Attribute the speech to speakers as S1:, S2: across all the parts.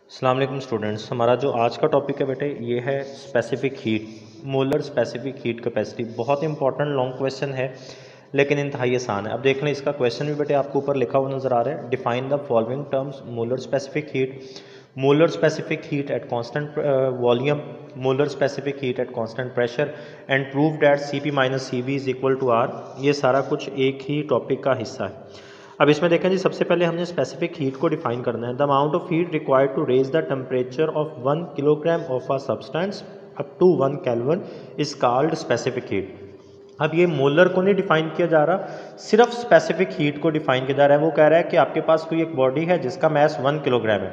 S1: अस्सलाम वालेकुम स्टूडेंट्स। हमारा जो आज का टॉपिक है बेटे ये है specific heat, molar specific heat capacity. बहुत इंपॉर्टेंट लॉन्ग क्वेश्चन है लेकिन इंतहाई आसान है। अब देख लें, इसका क्वेश्चन भी बेटे आपको ऊपर लिखा हुआ नज़र आ रहा है। Define the following terms molar specific heat, molar specific heat at constant volume, molar specific heat at constant pressure and prove that Cp minus Cv is equal to R। ये सारा कुछ एक ही टॉपिक का हिस्सा है। अब इसमें देखें जी, सबसे पहले हमने स्पेसिफिक हीट को डिफाइन करना है। The amount of heat required to raise the temperature of 1 kilogram of a substance up to 1 kelvin is called specific heat. अब ये मोलर को नहीं डिफाइन किया जा रहा, सिर्फ स्पेसिफिक हीट को डिफाइन किया जा रहा है। वो कह रहा है कि आपके पास कोई एक बॉडी है जिसका मैस 1 किलोग्राम है,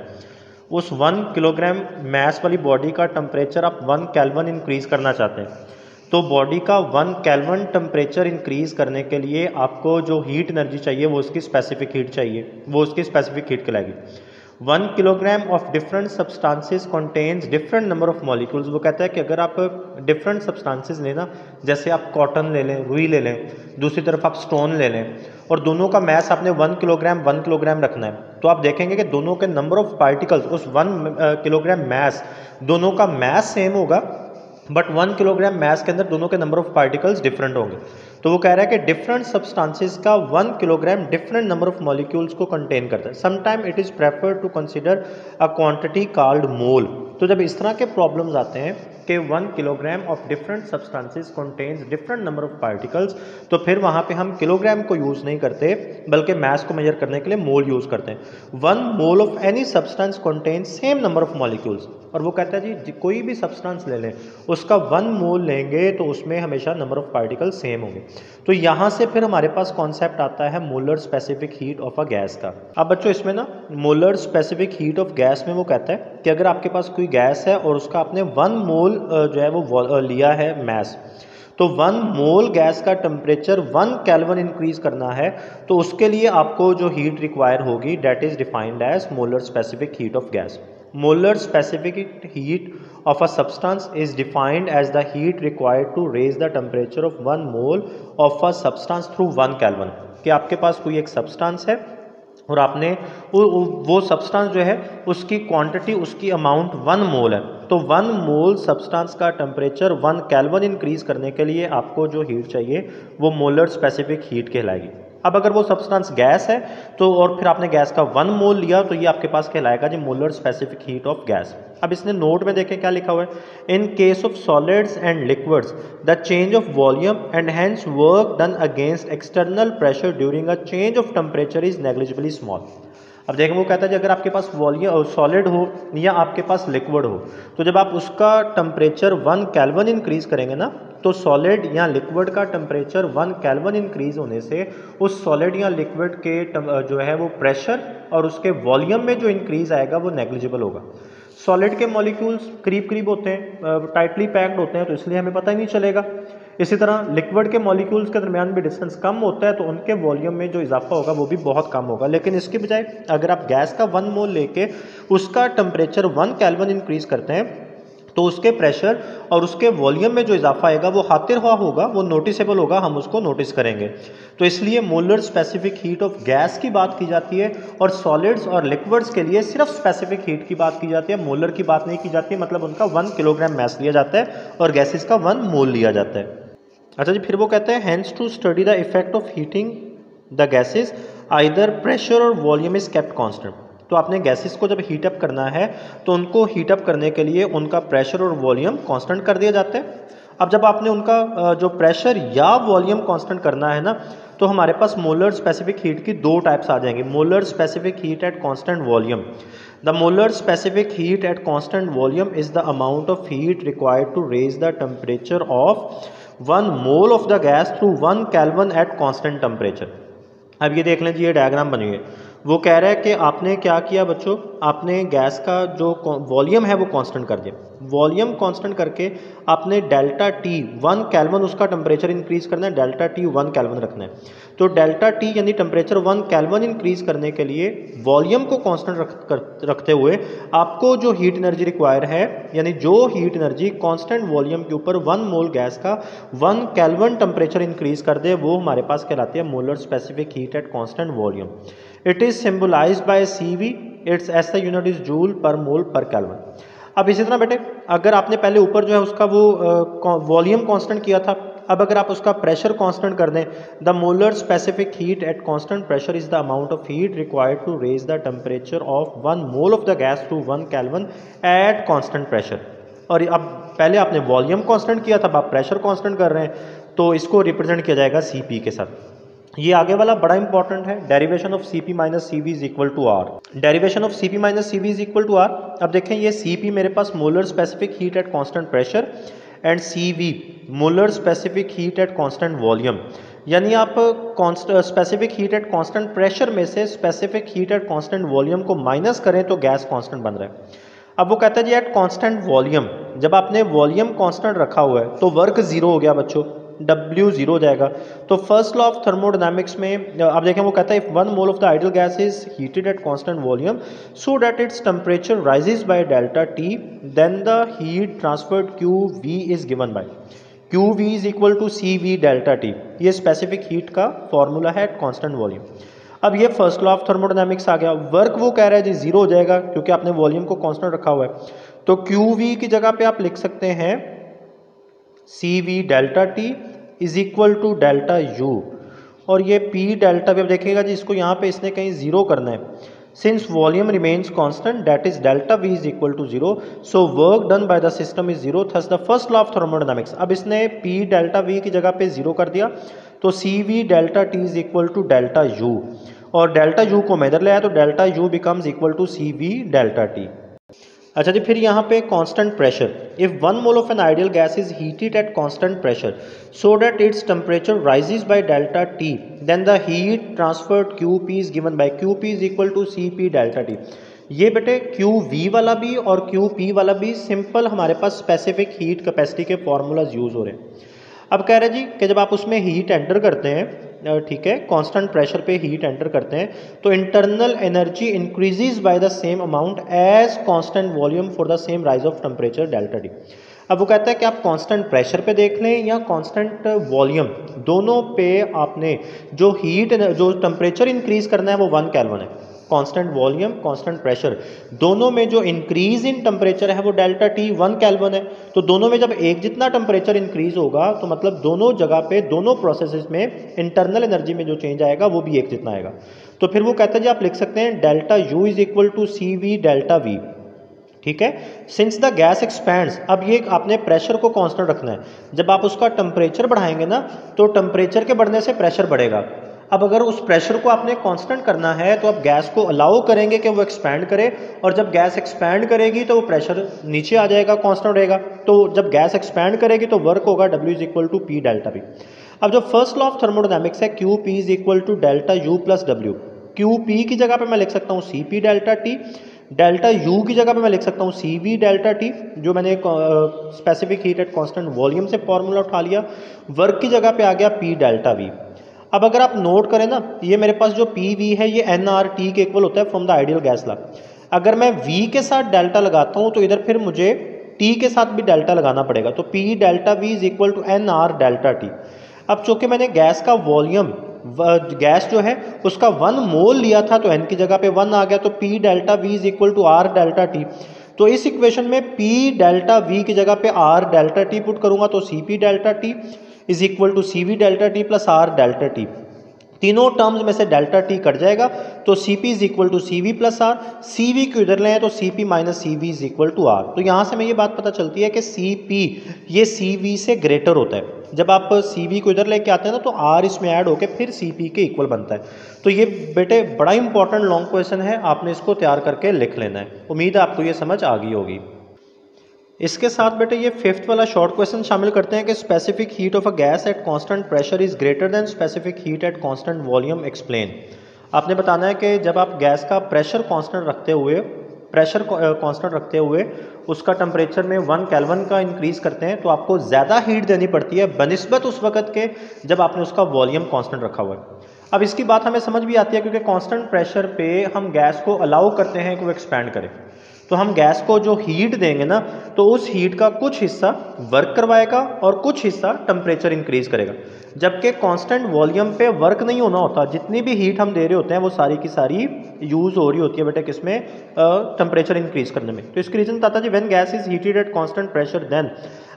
S1: उस 1 किलोग्राम मैस वाली बॉडी का टेम्परेचर आप 1 केल्विन इंक्रीज करना चाहते हैं। तो बॉडी का 1 केल्विन टेम्परेचर इंक्रीज करने के लिए आपको जो हीट एनर्जी चाहिए वो उसकी स्पेसिफिक हीट चाहिए, वो उसकी स्पेसिफिक हीट कहलाएगी। 1 kilogram of different substances contains different number of molecules. वो कहता है कि अगर आप डिफरेंट सब्सटेंसेस लेना, जैसे आप कॉटन ले लें, रुई ले लें, दूसरी तरफ आप स्टोन ले लें, और दोनों का मैस आपने 1 किलोग्राम रखना है, तो आप देखेंगे कि दोनों के नंबर ऑफ पार्टिकल्स उस 1 किलोग्राम मैस, दोनों का मैस सेम होगा बट 1 किलोग्राम मैस के अंदर दोनों के नंबर ऑफ पार्टिकल्स डिफरेंट होंगे। तो वो कह रहा है कि डिफरेंट सब्सटेंसेस का 1 kilogram different number of molecules को कंटेन करता है। Sometime it is preferred to consider a quantity called mole. तो जब इस तरह के प्रॉब्लम्स आते हैं कि 1 kilogram of different substances contains different number of particles, तो फिर वहाँ पे हम किलोग्राम को यूज़ नहीं करते बल्कि मैस को मेजर करने के लिए मोल यूज़ करते हैं। 1 mole of any substance contains same number of molecules. और वो कहता है जी कोई भी सब्सटेंस ले लें, उसका 1 मोल लेंगे तो उसमें हमेशा नंबर ऑफ पार्टिकल सेम होंगे। तो यहाँ से फिर हमारे पास कॉन्सेप्ट आता है molar specific heat of a gas का। अब बच्चों इसमें ना molar specific heat of gas में वो कहता है कि अगर आपके पास कोई गैस है और उसका आपने 1 मोल जो है वो लिया है मैस, तो 1 मोल गैस का टेम्परेचर 1 केल्विन इंक्रीज करना है, तो उसके लिए आपको जो हीट रिक्वायर होगी that is defined as molar specific heat of gas. Molar specific heat of a substance is defined as the heat required to raise the temperature of 1 mole of a substance through 1 Kelvin। कि आपके पास कोई एक substance है और आपने वो substance जो है उसकी क्वांटिटी, उसकी अमाउंट 1 मोल है, तो 1 मोल सब्सटेंस का टेम्परेचर 1 केल्विन इंक्रीज करने के लिए आपको जो हीट चाहिए वो मोलर स्पेसिफिक हीट कहलाएगी। अब अगर वो सब्सटेंस गैस है तो और फिर आपने गैस का 1 मोल लिया तो ये आपके पास कहलाएगा जी molar specific heat of gas. अब इसने नोट में देखें क्या लिखा हुआ है, in case of solids and liquids the change of volume and hence work done against external pressure during a change of temperature is negligibly small. अब देखें वो कहता है कि अगर आपके पास वॉल्यूम सॉलिड हो या आपके पास लिक्विड हो, तो जब आप उसका टेम्परेचर 1 केल्विन इंक्रीज करेंगे ना, तो सॉलिड या लिक्विड का टेम्परेचर 1 केल्विन इंक्रीज होने से उस सॉलिड या लिक्विड के जो है वो प्रेशर और उसके वॉल्यूम में जो इंक्रीज आएगा वो नेग्लिजिबल होगा। सॉलिड के मॉलिक्यूल्स करीब करीब होते हैं, टाइटली पैक्ड होते हैं, तो इसलिए हमें पता ही नहीं चलेगा। इसी तरह लिक्विड के मॉलिक्यूल्स के दरमियान भी डिस्टेंस कम होता है, तो उनके वॉल्यूम में जो इजाफा होगा वो भी बहुत कम होगा। लेकिन इसके बजाय अगर आप गैस का 1 मोल लेके उसका टेम्परेचर 1 केल्विन इंक्रीज करते हैं, तो उसके प्रेशर और उसके वॉल्यूम में जो इजाफा आएगा वो हातिर हुआ होगा, वो नोटिसेबल होगा, हम उसको नोटिस करेंगे। तो इसलिए molar specific heat of gas की बात की जाती है और सॉलिड्स और लिक्विड्स के लिए सिर्फ स्पेसिफिक हीट की बात की जाती है, मोलर की बात नहीं की जाती। मतलब उनका 1 किलोग्राम मैस लिया जाता है और गैसेस का 1 मोल लिया जाता है। अच्छा जी, फिर वो कहते हैं hence to study the effect of heating the gases either pressure or volume is kept constant. तो आपने गैसेस को जब हीटअप करना है तो उनको हीटअप करने के लिए उनका प्रेशर और वॉल्यूम कांस्टेंट कर दिया जाता है। अब जब आपने उनका जो प्रेशर या वॉल्यूम कांस्टेंट करना है ना, तो हमारे पास मोलर स्पेसिफिक हीट की 2 टाइप्स आ जाएंगे। Molar specific heat at constant volume, the molar specific heat at constant volume is the amount of heat required to raise the temperature of 1 mole of the gas through 1 kelvin at constant temperature. अब ये देख लें जी, ये diagram बनी हुई है। वो कह रहा है कि आपने क्या किया बच्चों, आपने गैस का जो वॉल्यूम है वो कांस्टेंट कर दिया। वॉल्यूम कांस्टेंट करके आपने डेल्टा टी 1 केल्विन उसका टेम्परेचर इंक्रीज करना है, डेल्टा टी 1 केल्विन रखना है। तो डेल्टा टी यानी टेम्परेचर 1 केल्विन इंक्रीज करने के लिए वॉल्यूम को कांस्टेंट रखते हुए आपको जो हीट एनर्जी रिक्वायर है, यानी जो हीट एनर्जी कांस्टेंट वॉल्यूम के ऊपर 1 मोल गैस का 1 केल्विन टेम्परेचर इंक्रीज कर दे, वो हमारे पास कहलाती है molar specific heat at constant volume. It is symbolized by Cv its SI unit is joule per mole पर केल्विन। अब इसी तरह बेटे अगर आपने पहले ऊपर जो है उसका वो वॉल्यूम कांस्टेंट किया था, अब अगर आप उसका प्रेशर कांस्टेंट कर दें, the molar specific heat at constant pressure is the amount of heat required to raise the temperature of 1 mole of the gas to 1 kelvin at constant pressure. और अब पहले आपने वॉल्यूम कांस्टेंट किया था, अब आप प्रेशर कांस्टेंट कर रहे हैं, तो इसको रिप्रेजेंट किया जाएगा Cp के साथ। ये आगे वाला बड़ा इंपॉर्टेंट है, derivation of Cp minus Cv is equal to R। Derivation of Cp minus Cv is equal to R। अब देखें ये Cp मेरे पास molar specific heat at constant pressure and Cv molar specific heat at constant volume, यानी आप specific heat at constant pressure में से specific heat at constant volume को माइनस करें तो गैस कांस्टेंट बन रहा है। अब वो कहता है जी एट कांस्टेंट वॉल्यूम, जब आपने वॉल्यूम कांस्टेंट रखा हुआ है तो वर्क जीरो हो गया बच्चों, W जीरो हो जाएगा। तो फर्स्ट लॉ ऑफ थर्मोडायनामिक्स में आप देखें वो कहता है if 1 mole of the ideal gas is heated at constant volume so that its temperature rises by delta T, then the heat transferred QV is given by QV is equal to CV delta T। ये specific heat का formula है at constant volume. अब ये first law of thermodynamics आ गया। Work वो कह रहा है जी जीरो हो जाएगा क्योंकि आपने वॉल्यूम को कांस्टेंट रखा हुआ है, तो QV की जगह पे आप लिख सकते हैं CV delta T is equal to delta U, और ये P डेल्टा भी अब देखिएगा जी इसको यहाँ पे इसने कहीं जीरो करना है। Since volume remains constant that is delta V is equal to zero, so work done by the system is zero, thus the first law of thermodynamics. अब इसने P डेल्टा V की जगह पे जीरो कर दिया, तो CV delta T is equal to delta U, और delta U को मैं इधर ले आया तो delta U becomes equal to CV delta T। अच्छा जी, फिर यहाँ पे constant pressure, if 1 mole of an ideal gas is heated at constant pressure so that its temperature rises by delta T, then the heat transferred QP is given by QP is equal to CP delta T। ये बेटे QV वाला भी और QP वाला भी simple हमारे पास specific heat capacity के formulas use हो रहे हैं। अब कह रहे जी कि जब आप उसमें हीट एंटर करते हैं, ठीक है, कांस्टेंट प्रेशर पे हीट एंटर करते हैं तो internal energy increases by the same amount as constant volume for the same rise of temperature delta T। अब वो कहता है कि आप कांस्टेंट प्रेशर पे देख लें या कांस्टेंट वॉल्यूम, दोनों पे आपने जो टेम्परेचर इंक्रीज करना है वो 1 केल्विन है। कांस्टेंट वॉल्यूम कांस्टेंट प्रेशर दोनों में जो इंक्रीज इन टेम्परेचर है वो डेल्टा T 1 केल्विन है। तो दोनों में जब एक जितना टेम्परेचर इंक्रीज होगा तो मतलब दोनों जगह पे दोनों प्रोसेसेस में इंटरनल एनर्जी में जो चेंज आएगा वो भी एक जितना आएगा। तो फिर वो कहता है जी आप लिख सकते हैं delta U is equal to CV delta V, ठीक है। सिंस द गैस एक्सपैंड्स, अब ये आपने प्रेशर को कांस्टेंट रखना है, जब आप उसका टेम्परेचर बढ़ाएंगे ना तो टेम्परेचर के बढ़ने से प्रेशर बढ़ेगा। अब अगर उस प्रेशर को आपने कांस्टेंट करना है तो आप गैस को अलाउ करेंगे कि वो एक्सपैंड करे, और जब गैस एक्सपैंड करेगी तो वो प्रेशर नीचे आ जाएगा, कांस्टेंट रहेगा। तो जब गैस एक्सपैंड करेगी तो वर्क होगा W is equal to P delta V। अब जो फर्स्ट लॉ ऑफ थर्मोडायनामिक्स है QP is equal to delta U plus W, QP की जगह पे मैं लिख सकता हूँ CP delta T, delta U की जगह पे मैं लिख सकता हूँ CV डेल्टा T, जो मैंने specific heat at constant volume से फॉर्मूला उठा लिया। वर्क की जगह पे आ गया P डेल्टा V। अब अगर आप नोट करें ना, ये मेरे पास जो PV है ये nRT के इक्वल होता है from the ideal gas law. अगर मैं V के साथ डेल्टा लगाता हूँ तो इधर फिर मुझे T के साथ भी डेल्टा लगाना पड़ेगा, तो P delta V is equal to nR delta T। अब चूंकि मैंने गैस का वॉल्यूम, गैस जो है उसका 1 मोल लिया था तो N की जगह पे 1 आ गया, तो P delta V is equal to R delta T। तो इस इक्वेशन में P डेल्टा V की जगह पे R डेल्टा T पुट करूंगा तो CP delta T is equal to CV delta T plus R delta T। तीनों टर्म्स में से डेल्टा T कट जाएगा तो CP is equal to CV plus R, CV को इधर लें तो CP minus CV is equal to R। तो यहाँ से हमें ये बात पता चलती है कि CP ये CV से ग्रेटर होता है। जब आप CV को इधर लेके आते हैं ना तो R इसमें ऐड होकर फिर CP के इक्वल बनता है। तो ये बेटे बड़ा इंपॉर्टेंट लॉन्ग क्वेश्चन है, आपने इसको तैयार करके लिख लेना है। उम्मीद है आपको ये समझ आ गई होगी। इसके साथ बेटे ये 5th वाला शॉर्ट क्वेश्चन शामिल करते हैं कि specific heat of a gas at constant pressure is greater than specific heat at constant volume, explain. आपने बताना है कि जब आप गैस का प्रेशर कांस्टेंट रखते हुए उसका टेम्परेचर में 1 केल्विन का इंक्रीज करते हैं तो आपको ज़्यादा हीट देनी पड़ती है बनिस्बत उस वक्त के जब आपने उसका वॉल्यूम कांस्टेंट रखा हुआ है। अब इसकी बात हमें समझ भी आती है क्योंकि कांस्टेंट प्रेशर पे हम गैस को अलाउ करते हैं कि वो एक्सपैंड करे। तो हम गैस को जो हीट देंगे ना, तो उस हीट का कुछ हिस्सा वर्क करवाएगा और कुछ हिस्सा टेम्परेचर इंक्रीज करेगा। जबकि कांस्टेंट वॉल्यूम पे वर्क नहीं होना होता, जितनी भी हीट हम दे रहे होते हैं वो सारी की सारी यूज हो रही होती है बेटा किसमें, टेम्परेचर इंक्रीज करने में। तो इसकी रीजन बताता जी, when gas is heated at constant pressure then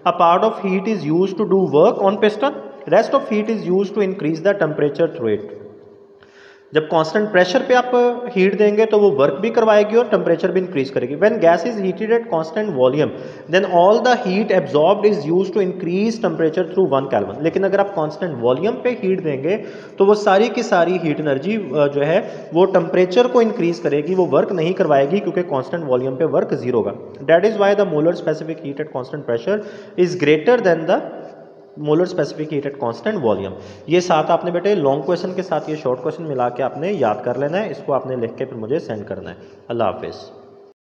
S1: a part of heat is used to do work on piston, rest of heat is used to increase the temperature through it. जब constant pressure पे आप heat देंगे तो वो work भी करवाएगी और temperature भी इंक्रीज करेगी। When gas is heated at constant volume then all the heat absorbed is used to increase temperature through 1 Kelvin. लेकिन अगर आप कांस्टेंट वॉल्यूम पे हीट देंगे तो वो सारी की सारी हीट एनर्जी जो है वो टेम्परेचर को इंक्रीज करेगी, वो वर्क नहीं करवाएगी क्योंकि कांस्टेंट वॉल्यूम पे वर्क जीरो होगा। That is why the molar specific heat at constant pressure is greater than the molar specific heat at constant volume. ये साथ आपने बेटे लॉन्ग क्वेश्चन के साथ ये शॉर्ट क्वेश्चन मिला के आपने याद कर लेना है। इसको आपने लिख के फिर मुझे सेंड करना है। अल्लाह हाफिज़।